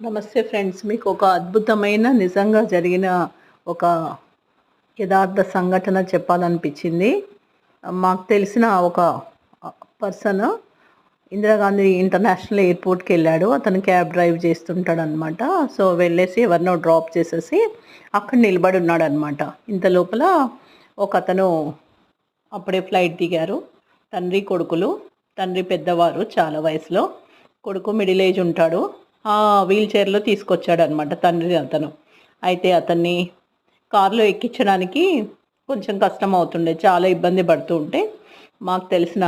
నమస్తే ఫ్రెండ్స్. మీకు ఒక అద్భుతమైన నిజంగా జరిగిన ఒక యథార్థ సంఘటన చెప్పాలనిపించింది. మాకు తెలిసిన ఒక పర్సన్ ఇందిరాగాంధీ ఇంటర్నేషనల్ ఎయిర్‌పోర్ట్‌కెళ్ళాడు. అతను క్యాబ్ డ్రైవ్ చేస్తుంటాడనమాట. సో, వెళ్ళేసి ఎవరినో డ్రాప్ చేసేసి అక్కడ నిలబడి ఉన్నాడనమాట. ఇంత లోపల ఒకతను అప్పుడే ఫ్లైట్ దిగారు. తండ్రి, కొడుకులు. తండ్రి పెద్దవారు చాలా వయసులో. కొడుకు మిడిల్ ఏజ్ ఉంటాడు. వీల్ చైర్‌లో తీసుకొచ్చాడనమాట తండ్రి అతను. అయితే అతన్ని కారులో ఎక్కించడానికి కొంచెం కష్టం అవుతుండే. చాలా ఇబ్బంది పడుతూ ఉంటే మాకు తెలిసిన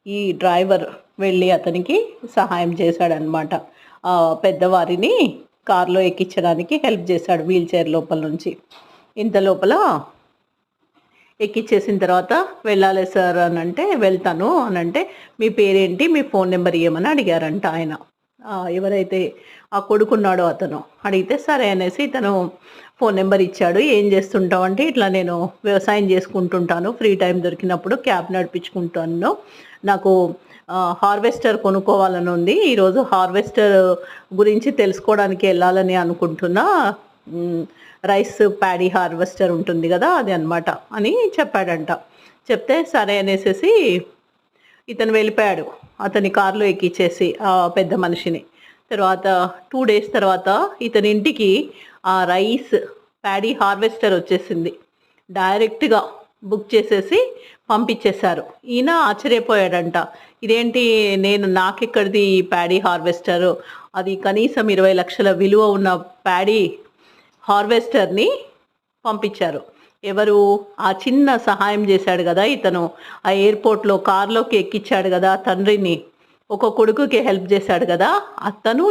ఈ డ్రైవర్ వెళ్ళి అతనికి సహాయం చేశాడనమాట. పెద్దవారిని కారులో ఎక్కించడానికి హెల్ప్ చేశాడు వీల్ చైర్ లోపల నుంచి. ఇంత లోపల ఎక్కిచ్చేసిన తర్వాత వెళ్ళాలి సార్ అనంటే, వెళ్తాను అనంటే, మీ పేరేంటి? మీ ఫోన్ నెంబర్ ఇయ్యమని అడిగారంట ఆయన. ఎవరైతే ఆ కొడుకున్నాడో అతను. అడిగితే సరే అనేసి ఇతను ఫోన్ నెంబర్ ఇచ్చాడు. ఏం చేస్తుంటావు అంటే, ఇట్లా నేను వ్యవసాయం చేసుకుంటుంటాను. ఫ్రీ టైం దొరికినప్పుడు క్యాబ్ నడిపించుకుంటాను. నాకు హార్వెస్టర్ కొనుక్కోవాలని ఉంది. ఈరోజు హార్వెస్టర్ గురించి తెలుసుకోవడానికి వెళ్ళాలని అనుకుంటున్నా. రైస్ ప్యాడీ హార్వెస్టర్ ఉంటుంది కదా, అది అనమాట అని చెప్పాడంట. చెప్తే సరే అనేసేసి ఇతను వెళ్ళిపోయాడు. అతని కారులో ఎక్కిచ్చేసి పెద్ద మనిషిని. తర్వాత 2 డేస్ తర్వాత ఇతని ఇంటికి ఆ రైస్ ప్యాడీ హార్వెస్టర్ వచ్చేసింది. డైరెక్ట్‌గా బుక్ చేసేసి పంపించేశారు. ఈయన ఆశ్చర్యపోయాడంట. ఇదేంటి, నాకెక్కడిది ఈ ప్యాడీ హార్వెస్టరు? అది కనీసం 20 లక్షల విలువ ఉన్న ప్యాడీ హార్వెస్టర్‌ని పంపించారు. ఎవరు? ఆ చిన్న సహాయం చేశాడు గదా ఇతను. ఆ ఎయిర్‌పోర్ట్‌లో కార్‌లోకి ఎక్కిచ్చాడు గదా తండ్రిని. ఒక కొడుకుకి హెల్ప్ చేశాడు గదా! అతను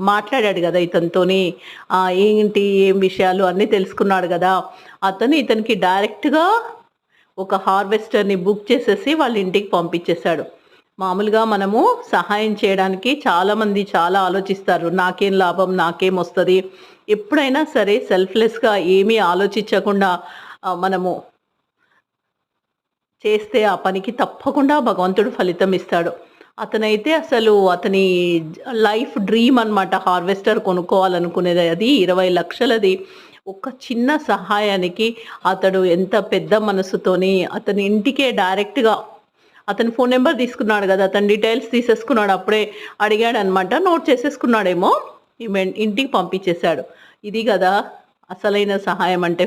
మాట్లాడాడు గదా ఇతనితోని. ఏంటి, ఏం విషయాలు అన్నీ తెలుసుకున్నాడు గదా! అతను ఇతనికి డైరెక్ట్‌గా ఒక హార్వెస్టర్‌ని బుక్ చేసేసి వాళ్ళ ఇంటికి పంపించేశాడు. మామూలుగా మనము సహాయం చేయడానికి చాలామంది చాలా ఆలోచిస్తారు. నాకేం లాభం? నాకేమొస్తది? ఎప్పుడైనా సరే సెల్ఫ్‌లెస్‌గా ఏమీ ఆలోచించకుండా మనము చేస్తే ఆ పనికి తప్పకుండా భగవంతుడు ఫలితం ఇస్తాడు. అతనైతే అసలు అతని లైఫ్ డ్రీమ్ అనమాట హార్వెస్టర్ కొనుక్కోవాలనుకునేది. అది 20 లక్షలది. ఒక చిన్న సహాయానికి అతడు ఎంత పెద్ద మనసుతోని అతని ఇంటికే డైరెక్ట్‌గా అతని ఫోన్ నెంబర్ తీసుకున్నాడు గదా! అతని డీటెయిల్స్ తీసేసుకున్నాడు. అప్పుడే అడిగాడనమాట. నోట్ చేసేసుకున్నాడేమో. ఇంటికి పంపించేశాడు. ఇది గదా అసలైన సహాయం అంటే.